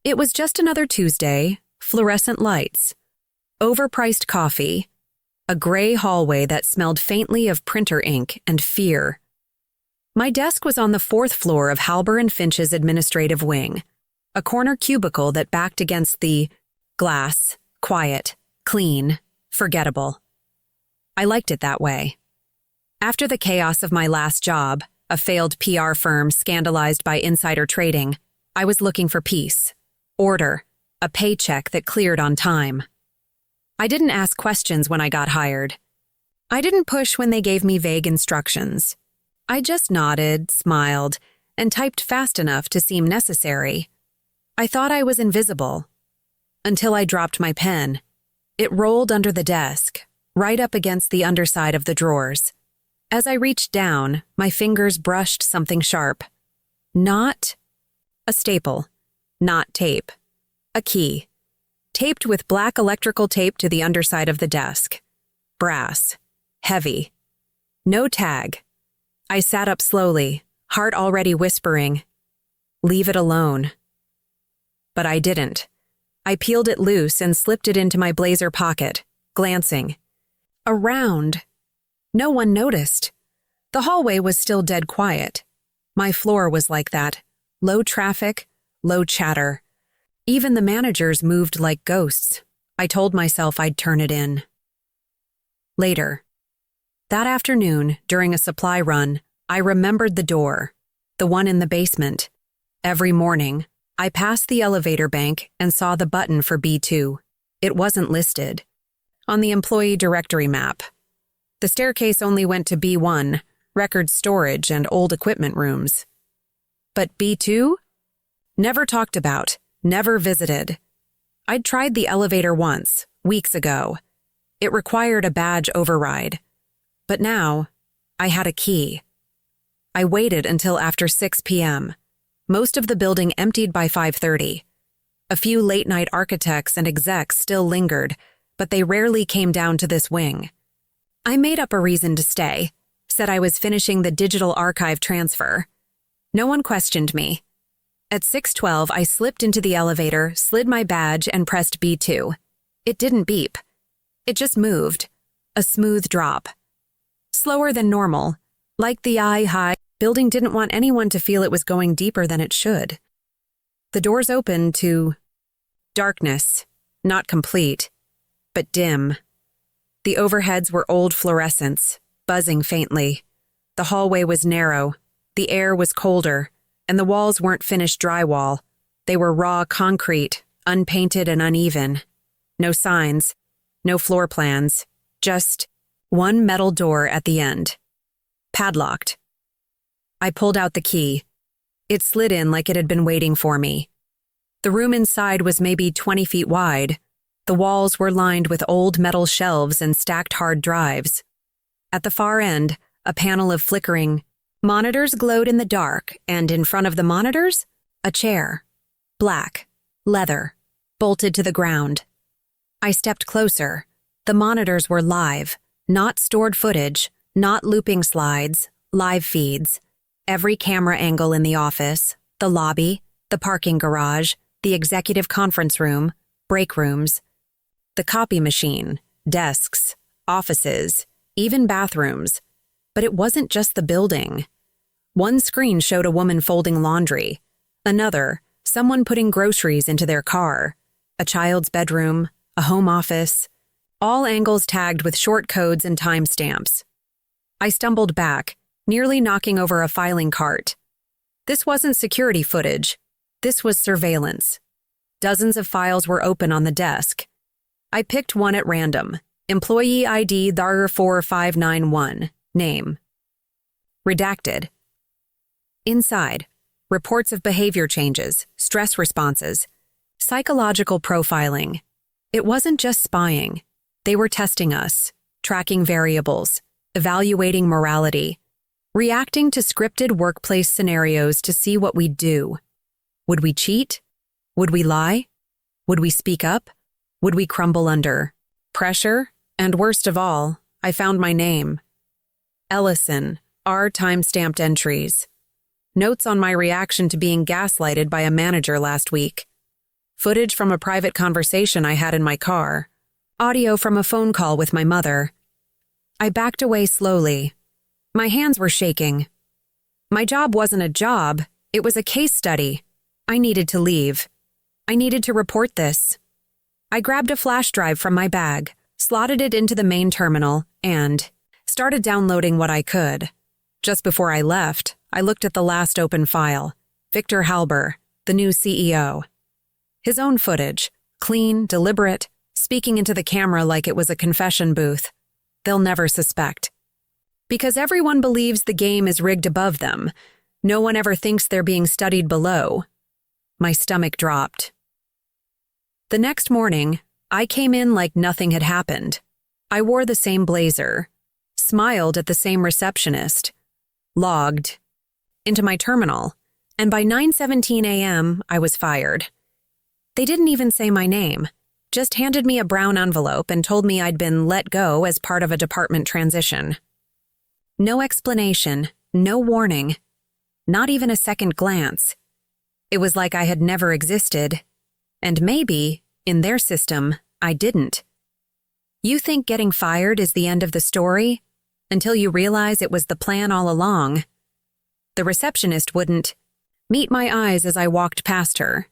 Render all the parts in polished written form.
It was just another Tuesday, fluorescent lights, overpriced coffee, a gray hallway that smelled faintly of printer ink and fear. My desk was on the 4th floor of Halber and Finch's administrative wing, a corner cubicle that backed against the glass, quiet, clean, forgettable. I liked it that way. After the chaos of my last job, a failed PR firm scandalized by insider trading, I was looking for peace, order, a paycheck that cleared on time. I didn't ask questions when I got hired. I didn't push when they gave me vague instructions. I just nodded, smiled, and typed fast enough to seem necessary. I thought I was invisible. Until I dropped my pen. It rolled under the desk, right up against the underside of the drawers. As I reached down, my fingers brushed something sharp. Not a staple, not tape. A key. Taped with black electrical tape to the underside of the desk. Brass. Heavy. No tag. I sat up slowly, heart already whispering, "Leave it alone." But I didn't. I peeled it loose and slipped it into my blazer pocket, glancing. Around. No one noticed. The hallway was still dead quiet. My floor was like that. Low traffic, low chatter. Even the managers moved like ghosts. I told myself I'd turn it in. Later. That afternoon, during a supply run, I remembered the door, the one in the basement. Every morning, I passed the elevator bank and saw the button for B2. It wasn't listed. On the employee directory map. The staircase only went to B1, record storage and old equipment rooms. But B2? Never talked about, never visited. I'd tried the elevator once, weeks ago. It required a badge override. But now, I had a key. I waited until after 6 p.m., most of the building emptied by 5:30. A few late-night architects and execs still lingered, but they rarely came down to this wing. I made up a reason to stay, said I was finishing the digital archive transfer. No one questioned me. At 6:12, I slipped into the elevator, slid my badge, and pressed B2. It didn't beep. It just moved. A smooth drop. Slower than normal. Like the high building didn't want anyone to feel it was going deeper than it should. The doors opened to darkness, not complete, but dim. The overheads were old fluorescents, buzzing faintly. The hallway was narrow, the air was colder, and the walls weren't finished drywall. They were raw concrete, unpainted and uneven. No signs, no floor plans, just one metal door at the end. Padlocked. I pulled out the key. It slid in like it had been waiting for me. The room inside was maybe 20 feet wide. The walls were lined with old metal shelves and stacked hard drives. At the far end, a panel of flickering monitors glowed in the dark, and in front of the monitors, a chair. Black, leather, bolted to the ground. I stepped closer. The monitors were live, not stored footage, not looping slides, live feeds. Every camera angle in the office, the lobby, the parking garage, the executive conference room, break rooms, the copy machine, desks, offices, even bathrooms. But it wasn't just the building. One screen showed a woman folding laundry. Another, someone putting groceries into their car. A child's bedroom, a home office. All angles tagged with short codes and timestamps. I stumbled back, nearly knocking over a filing cart. This wasn't security footage. This was surveillance. Dozens of files were open on the desk. I picked one at random. Employee ID Thar4591. Name. Redacted. Inside, reports of behavior changes, stress responses, psychological profiling. It wasn't just spying. They were testing us, tracking variables, evaluating morality, reacting to scripted workplace scenarios to see what we'd do. Would we cheat? Would we lie? Would we speak up? Would we crumble under pressure? And worst of all, I found my name. Ellison, R time-stamped entries. Notes on my reaction to being gaslighted by a manager last week. footage from a private conversation I had in my car, audio from a phone call with my mother. I backed away slowly. My hands were shaking. My job wasn't a job, it was a case study. I needed to leave. I needed to report this. I grabbed a flash drive from my bag, slotted it into the main terminal, and started downloading what I could. Just before I left, I looked at the last open file. Victor Halber, the new CEO. His own footage, clean, deliberate, speaking into the camera like it was a confession booth. They'll never suspect. Because everyone believes the game is rigged above them, no one ever thinks they're being studied below. My stomach dropped. The next morning, I came in like nothing had happened. I wore the same blazer, smiled at the same receptionist, logged into my terminal, and by 9:17 a.m., I was fired. They didn't even say my name, just handed me a brown envelope and told me I'd been let go as part of a department transition. No explanation, no warning, not even a second glance. It was like I had never existed, and maybe, in their system, I didn't. You think getting fired is the end of the story, until you realize it was the plan all along. The receptionist wouldn't meet my eyes as I walked past her.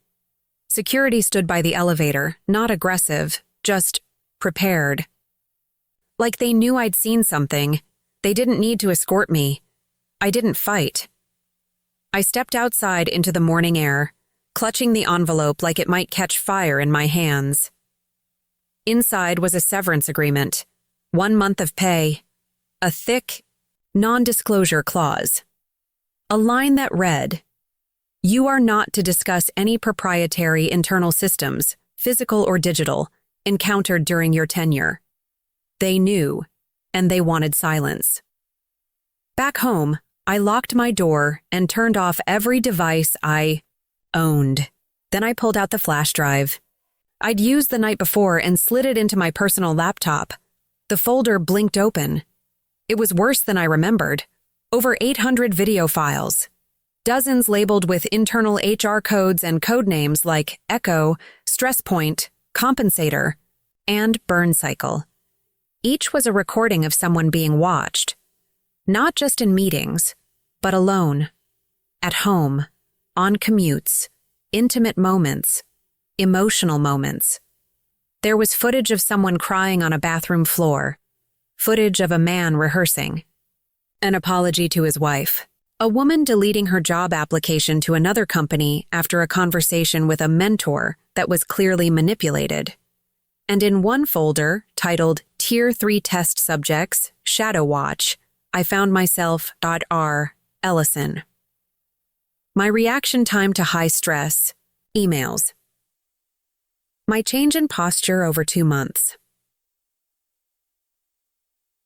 Security stood by the elevator, not aggressive, just prepared. Like they knew I'd seen something. They didn't need to escort me. I didn't fight. I stepped outside into the morning air, clutching the envelope like it might catch fire in my hands. Inside was a severance agreement, 1 month of pay, a thick, non-disclosure clause. A line that read, "You are not to discuss any proprietary internal systems, physical or digital, encountered during your tenure." They knew, and they wanted silence. Back home, I locked my door and turned off every device I owned. Then I pulled out the flash drive. I'd used the night before and slid it into my personal laptop. The folder blinked open. It was worse than I remembered. Over 800 video files. Dozens labeled with internal HR codes and code names like Echo, Stress Point, Compensator, and Burn Cycle. Each was a recording of someone being watched. Not just in meetings, but alone, at home, on commutes, intimate moments, emotional moments. There was footage of someone crying on a bathroom floor, footage of a man rehearsing, an apology to his wife, a woman deleting her job application to another company after a conversation with a mentor that was clearly manipulated. And in one folder, titled Tier 3 Test Subjects, Shadow Watch, I found myself .R. Ellison. My reaction time to high stress, emails. My change in posture over 2 months.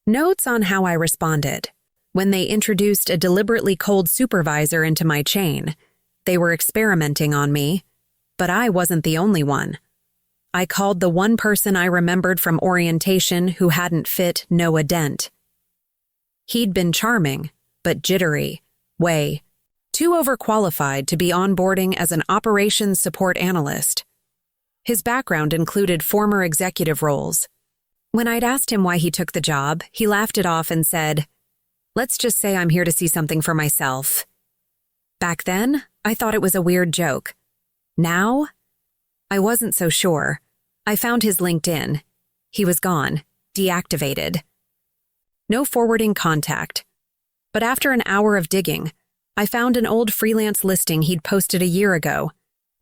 Notes on how I responded. When they introduced a deliberately cold supervisor into my chain, they were experimenting on me, but I wasn't the only one. I called the one person I remembered from orientation who hadn't fit Noah Dent. He'd been charming, but jittery, way too overqualified to be onboarding as an operations support analyst. His background included former executive roles. When I'd asked him why he took the job, he laughed it off and said, "Let's just say I'm here to see something for myself." Back then, I thought it was a weird joke. Now, I wasn't so sure. I found his LinkedIn. He was gone, deactivated. No forwarding contact. But after an hour of digging, I found an old freelance listing he'd posted a year ago,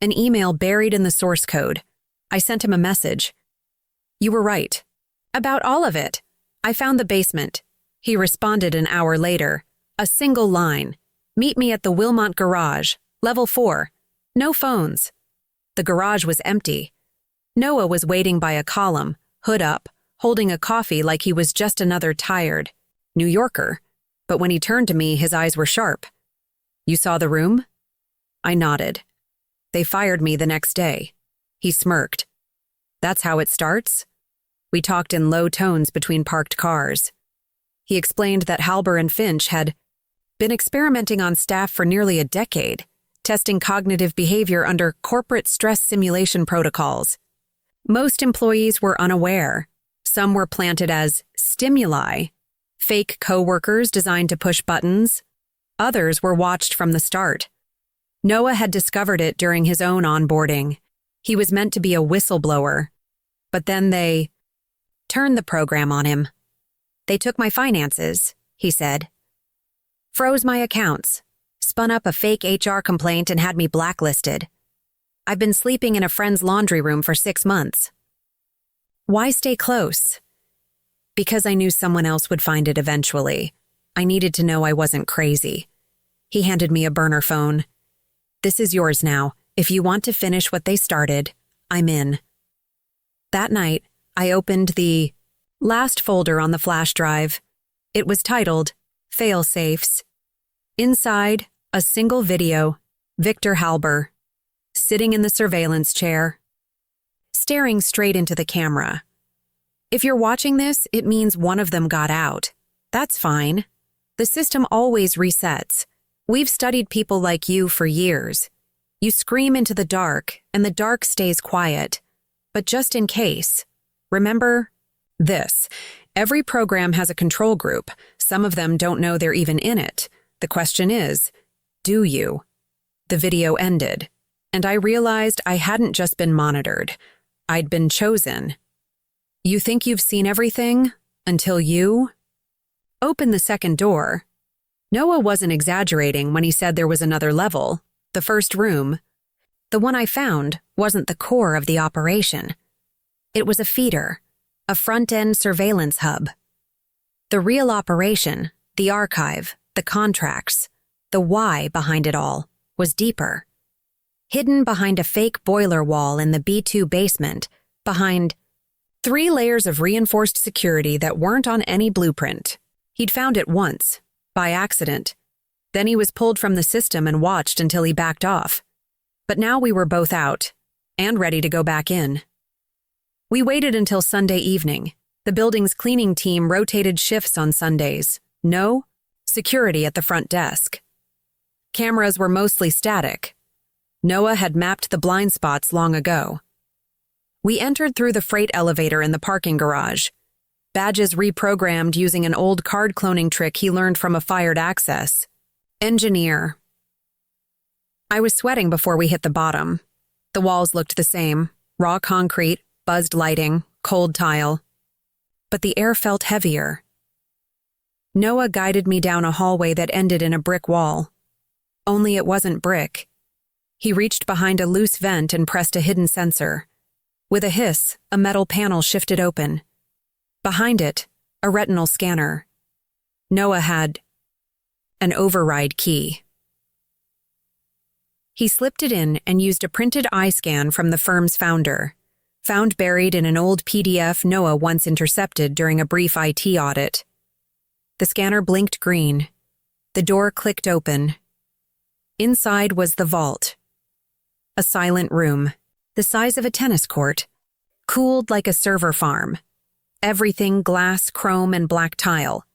an email buried in the source code. I sent him a message. "You were right. About all of it. I found the basement." He responded an hour later. A single line. "Meet me at the Wilmot Garage, level 4. No phones." The garage was empty. Noah was waiting by a column, hood up, holding a coffee like he was just another tired New Yorker. But when he turned to me, his eyes were sharp. "You saw the room?" I nodded. "They fired me the next day." He smirked. "That's how it starts?" We talked in low tones between parked cars. He explained that Halber and Finch had been experimenting on staff for nearly a decade, testing cognitive behavior under corporate stress simulation protocols. Most employees were unaware. Some were planted as stimuli, fake coworkers designed to push buttons. Others were watched from the start. Noah had discovered it during his own onboarding. He was meant to be a whistleblower. But then they turned the program on him. They took my finances, he said. Froze my accounts, spun up a fake HR complaint and had me blacklisted. I've been sleeping in a friend's laundry room for 6 months. Why stay close? Because I knew someone else would find it eventually. I needed to know I wasn't crazy. He handed me a burner phone. This is yours now. If you want to finish what they started, I'm in. That night, I opened the last folder on the flash drive. It was titled Fail-Safes. Inside, a single video, Victor Halber, sitting in the surveillance chair, staring straight into the camera. If you're watching this, it means one of them got out. That's fine. The system always resets. We've studied people like you for years. You scream into the dark, and the dark stays quiet. But just in case, remember this. Every program has a control group. Some of them don't know they're even in it. The question is, do you? The video ended, and I realized I hadn't just been monitored. I'd been chosen. You think you've seen everything until you open the second door. Noah wasn't exaggerating when he said there was another level, the first room. The one I found wasn't the core of the operation. It was a feeder, a front-end surveillance hub. The real operation, the archive, the contracts, the why behind it all, was deeper. Hidden behind a fake boiler wall in the B2 basement, behind 3 layers of reinforced security that weren't on any blueprint. He'd found it once, by accident. Then he was pulled from the system and watched until he backed off. But now we were both out, and ready to go back in. We waited until Sunday evening. The building's cleaning team rotated shifts on Sundays. No security at the front desk. Cameras were mostly static. Noah had mapped the blind spots long ago. We entered through the freight elevator in the parking garage. Badges reprogrammed using an old card cloning trick he learned from a fired access. Engineer. I was sweating before we hit the bottom. The walls looked the same. Raw concrete, buzzed lighting, cold tile. But the air felt heavier. Noah guided me down a hallway that ended in a brick wall. Only it wasn't brick. He reached behind a loose vent and pressed a hidden sensor. With a hiss, a metal panel shifted open. Behind it, a retinal scanner. Noah had an override key. He slipped it in and used a printed eye scan from the firm's founder, found buried in an old PDF Noah once intercepted during a brief IT audit. The scanner blinked green. The door clicked open. Inside was the vault. A silent room, the size of a tennis court, cooled like a server farm. Everything glass, chrome, and black tile.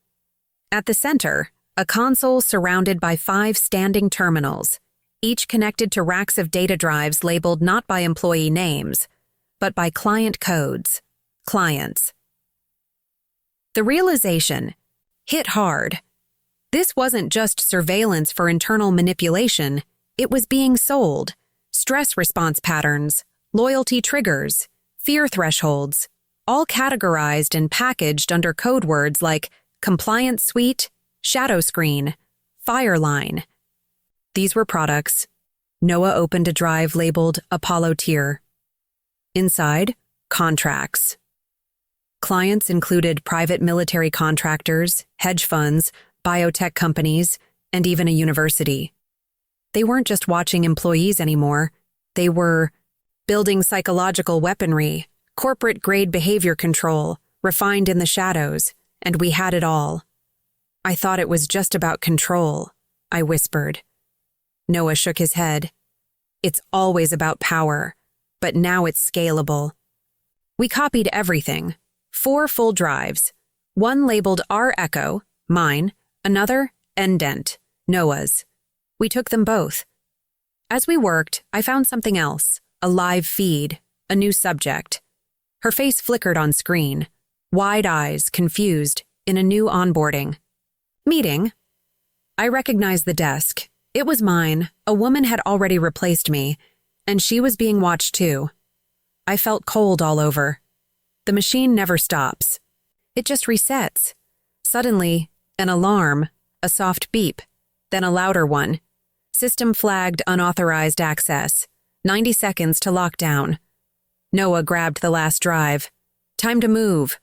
At the center, a console surrounded by 5 standing terminals, each connected to racks of data drives labeled not by employee names, but by client codes, clients. The realization hit hard. This wasn't just surveillance for internal manipulation, it was being sold. Stress response patterns, loyalty triggers, fear thresholds, all categorized and packaged under code words like compliance suite, shadow screen, fireline. These were products. Noah opened a drive labeled Apollo Tier. Inside, contracts. Clients included private military contractors, hedge funds, biotech companies, and even a university. They weren't just watching employees anymore. They were building psychological weaponry, corporate-grade behavior control, refined in the shadows, and we had it all. I thought it was just about control, I whispered. Noah shook his head. It's always about power, but now it's scalable. We copied everything. 4 full drives. One labeled R Echo, mine, another Endent, Noah's. We took them both. As we worked, I found something else, a live feed, a new subject. Her face flickered on screen, wide eyes, confused, in a new onboarding. Meeting. I recognized the desk. It was mine. A woman had already replaced me, and she was being watched too. I felt cold all over. The machine never stops. It just resets. Suddenly, an alarm, a soft beep, then a louder one. System flagged unauthorized access. 90 seconds to lockdown. Noah grabbed the last drive. Time to move.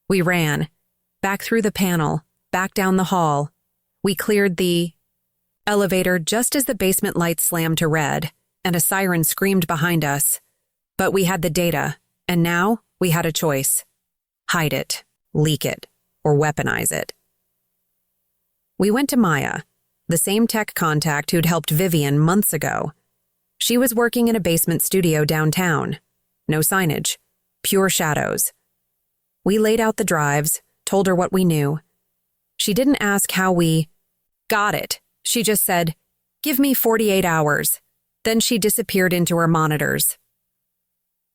We ran. Back through the panel, back down the hall. We cleared the elevator just as the basement lights slammed to red, and a siren screamed behind us. But we had the data, and now we had a choice. Hide it, leak it, or weaponize it. We went to Maya, the same tech contact who'd helped Vivian months ago. She was working in a basement studio downtown. No signage, pure shadows. We laid out the drives, told her what we knew. She didn't ask how we got it. She just said, "Give me 48 hours." Then she disappeared into her monitors.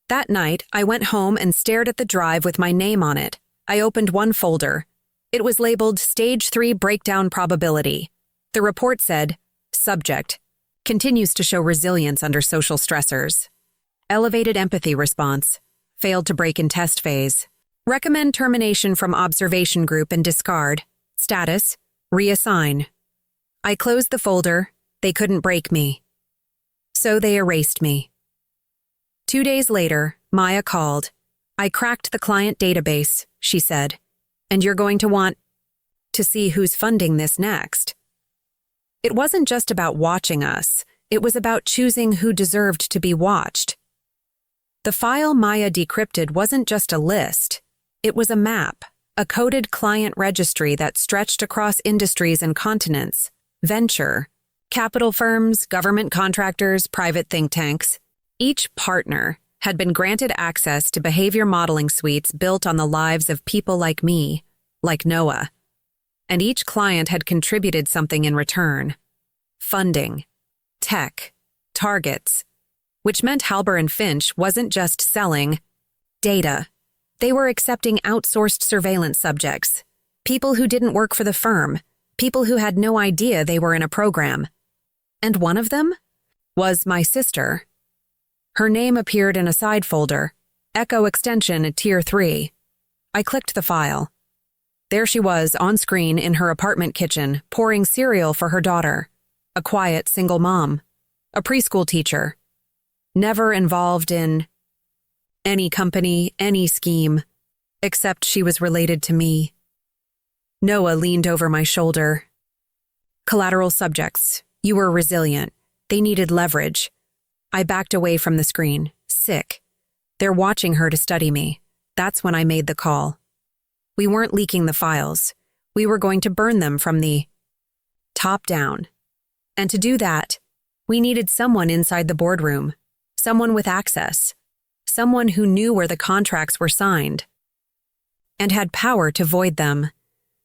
That night, I went home and stared at the drive with my name on it. I opened one folder. It was labeled Stage 3 Breakdown Probability. The report said, Subject, continues to show resilience under social stressors. Elevated empathy response, failed to break in test phase. Recommend termination from observation group and discard. Status, reassign. I closed the folder. They couldn't break me. So they erased me. 2 days later, Maya called. I cracked the client database, she said, and you're going to want to see who's funding this next. It wasn't just about watching us. It was about choosing who deserved to be watched. The file Maya decrypted wasn't just a list. It was a map, a coded client registry that stretched across industries and continents, venture, capital firms, government contractors, private think tanks. Each partner had been granted access to behavior modeling suites built on the lives of people like me, like Noah. And each client had contributed something in return. Funding, tech, targets, which meant Halber and Finch wasn't just selling data. They were accepting outsourced surveillance subjects, people who didn't work for the firm, people who had no idea they were in a program. And one of them was my sister. Her name appeared in a side folder, Echo Extension at Tier 3. I clicked the file. There she was on screen in her apartment kitchen, pouring cereal for her daughter, a quiet single mom, a preschool teacher, never involved in any company, any scheme, except she was related to me. Noah leaned over my shoulder. Collateral subjects. You were resilient. They needed leverage. I backed away from the screen, sick. They're watching her to study me. That's when I made the call. We weren't leaking the files. We were going to burn them from the top down. And to do that, we needed someone inside the boardroom, someone with access, someone who knew where the contracts were signed and had power to void them.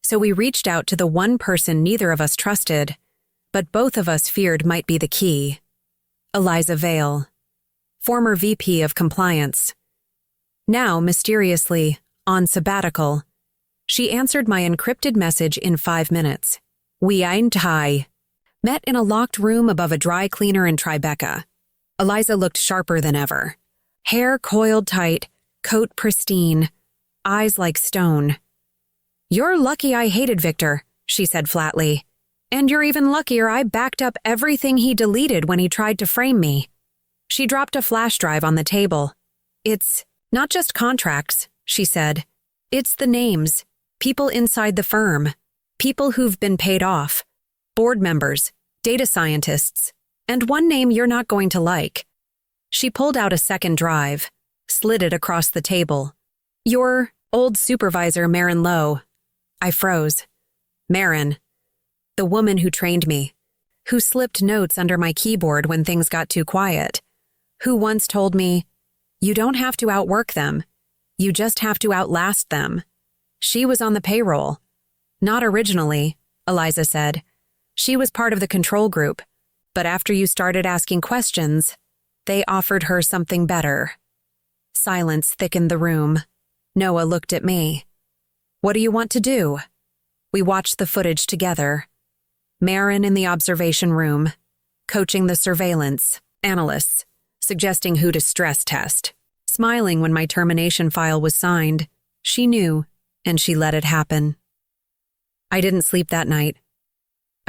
So we reached out to the one person neither of us trusted, but both of us feared might be the key. Eliza Vale, former VP of Compliance. Now, mysteriously, on sabbatical. She answered my encrypted message in 5 minutes. We ain't high. Met in a locked room above a dry cleaner in Tribeca. Eliza looked sharper than ever. Hair coiled tight, coat pristine, eyes like stone. You're lucky I hated Victor, she said flatly. And you're even luckier I backed up everything he deleted when he tried to frame me. She dropped a flash drive on the table. It's not just contracts, she said. It's the names, people inside the firm, people who've been paid off, board members, data scientists, and one name you're not going to like. She pulled out a second drive, slid it across the table. Your old supervisor, Marin Lowe. I froze. Marin, the woman who trained me, who slipped notes under my keyboard when things got too quiet, who once told me, you don't have to outwork them, you just have to outlast them. She was on the payroll. Not originally, Eliza said. She was part of the control group, But after you started asking questions, they offered her something better. Silence thickened the room. Noah looked at me. What do you want to do? We watched the footage together. Marin in the observation room, coaching the surveillance analysts, suggesting who to stress test. Smiling when my termination file was signed, she knew, and she let it happen. I didn't sleep that night.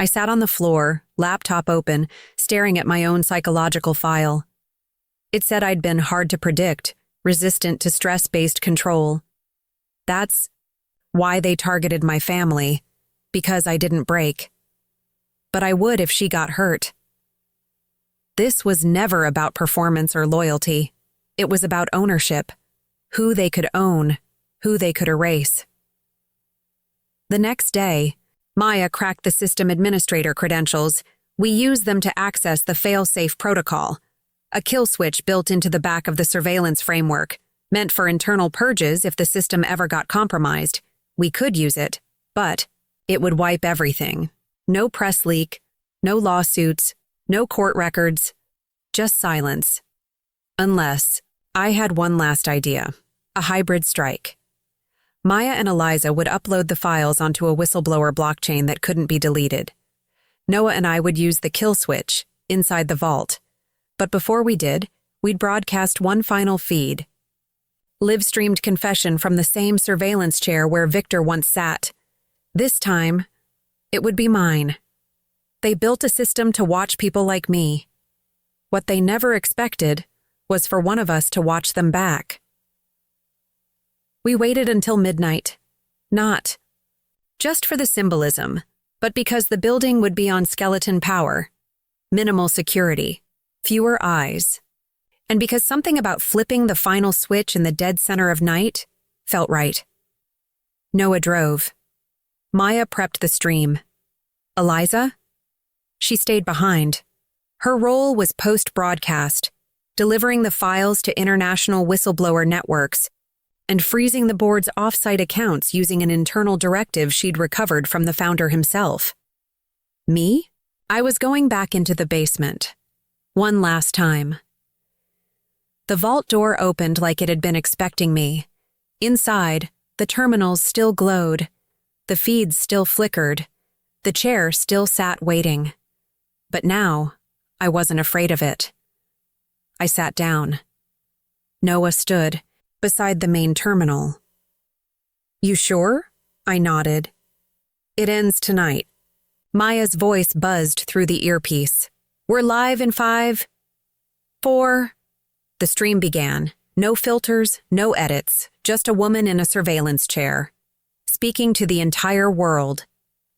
I sat on the floor, laptop open, staring at my own psychological file. It said I'd been hard to predict, resistant to stress-based control. That's why they targeted my family, because I didn't break. But I would if she got hurt. This was never about performance or loyalty. It was about ownership, who they could own, who they could erase. The next day, Maya cracked the system administrator credentials. We used them to access the fail-safe protocol, a kill switch built into the back of the surveillance framework, meant for internal purges if the system ever got compromised. We could use it, but it would wipe everything. No press leak, no lawsuits, no court records, just silence. Unless I had one last idea, a hybrid strike. Maya and Eliza would upload the files onto a whistleblower blockchain that couldn't be deleted. Noah and I would use the kill switch inside the vault. But before we did, we'd broadcast one final feed. Live-streamed confession from the same surveillance chair where Victor once sat. This time, it would be mine. They built a system to watch people like me. What they never expected was for one of us to watch them back. We waited until midnight. Not just for the symbolism, but because the building would be on skeleton power, minimal security, fewer eyes, and because something about flipping the final switch in the dead center of night felt right. Noah drove. Maya prepped the stream. Eliza? She stayed behind. Her role was post-broadcast, delivering the files to international whistleblower networks, and freezing the board's off-site accounts using an internal directive she'd recovered from the founder himself. Me? I was going back into the basement. One last time. The vault door opened like it had been expecting me. Inside, the terminals still glowed. The feeds still flickered. The chair still sat waiting. But now, I wasn't afraid of it. I sat down. Noah stood beside the main terminal. You sure? I nodded. It ends tonight. Maya's voice buzzed through the earpiece. We're live in 5, 4. The stream began. No filters, no edits, just a woman in a surveillance chair, speaking to the entire world.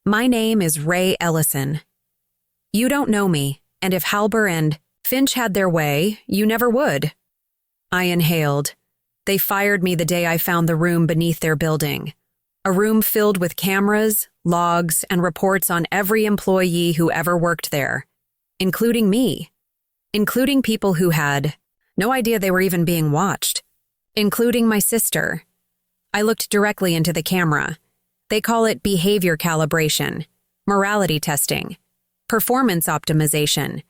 My name is Ray Ellison. You don't know me, and if Halber and Finch had their way, you never would. I inhaled. They fired me the day I found the room beneath their building. A room filled with cameras, logs, and reports on every employee who ever worked there, including me, including people who had no idea they were even being watched, including my sister. I looked directly into the camera. They call it behavior calibration, morality testing, performance optimization.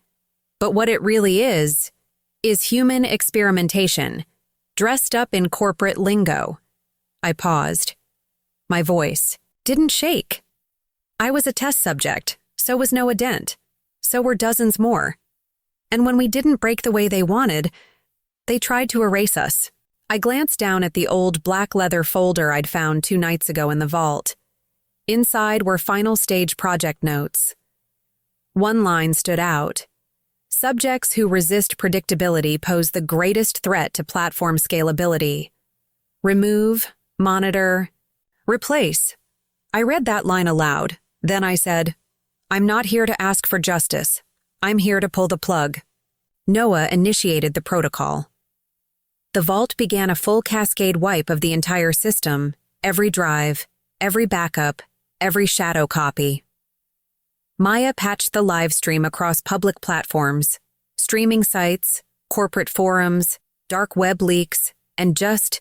But what it really is human experimentation, dressed up in corporate lingo. I paused. My voice didn't shake. I was a test subject, so was Noah Dent. So were dozens more. And when we didn't break the way they wanted, they tried to erase us. I glanced down at the old black leather folder I'd found 2 nights ago in the vault. Inside were final stage project notes. One line stood out. Subjects who resist predictability pose the greatest threat to platform scalability. Remove, monitor, replace. I read that line aloud. Then I said, I'm not here to ask for justice. I'm here to pull the plug. Noah initiated the protocol. The vault began a full cascade wipe of the entire system, every drive, every backup, every shadow copy. Maya patched the live stream across public platforms, streaming sites, corporate forums, dark web leaks, and just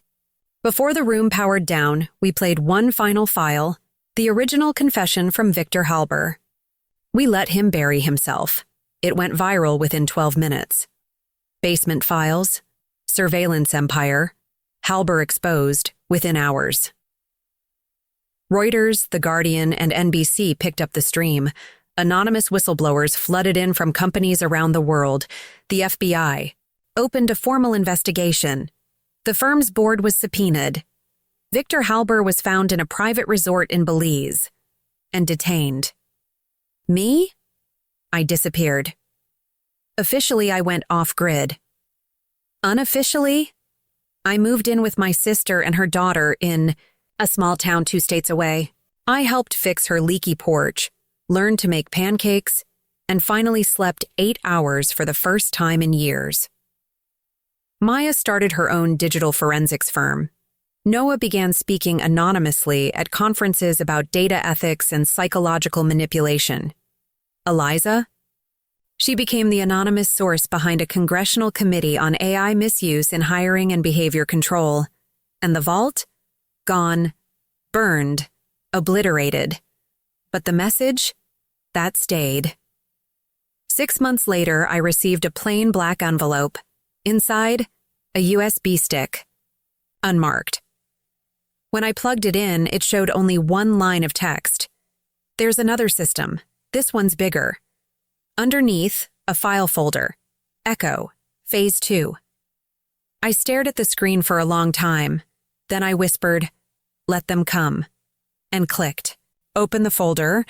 before the room powered down, we played one final file, the original confession from Victor Halber. We let him bury himself. It went viral within 12 minutes. Basement Files, Surveillance Empire, Halber exposed within hours. Reuters, The Guardian, and NBC picked up the stream. Anonymous whistleblowers flooded in from companies around the world. The FBI opened a formal investigation. The firm's board was subpoenaed. Victor Halber was found in a private resort in Belize and detained. Me? I disappeared. Officially, I went off-grid. Unofficially, I moved in with my sister and her daughter in a small town 2 states away. I helped fix her leaky porch, learned to make pancakes, and finally slept 8 hours for the first time in years. Maya started her own digital forensics firm. Noah began speaking anonymously at conferences about data ethics and psychological manipulation. Eliza? She became the anonymous source behind a congressional committee on AI misuse in hiring and behavior control. And the vault? Gone, burned, obliterated. But the message? That stayed. 6 months later, I received a plain black envelope. Inside, a USB stick. Unmarked. When I plugged it in, it showed only one line of text. There's another system. This one's bigger. Underneath, a file folder. Echo, Phase 2. I stared at the screen for a long time. Then I whispered, "Let them come," and clicked. Open the folder.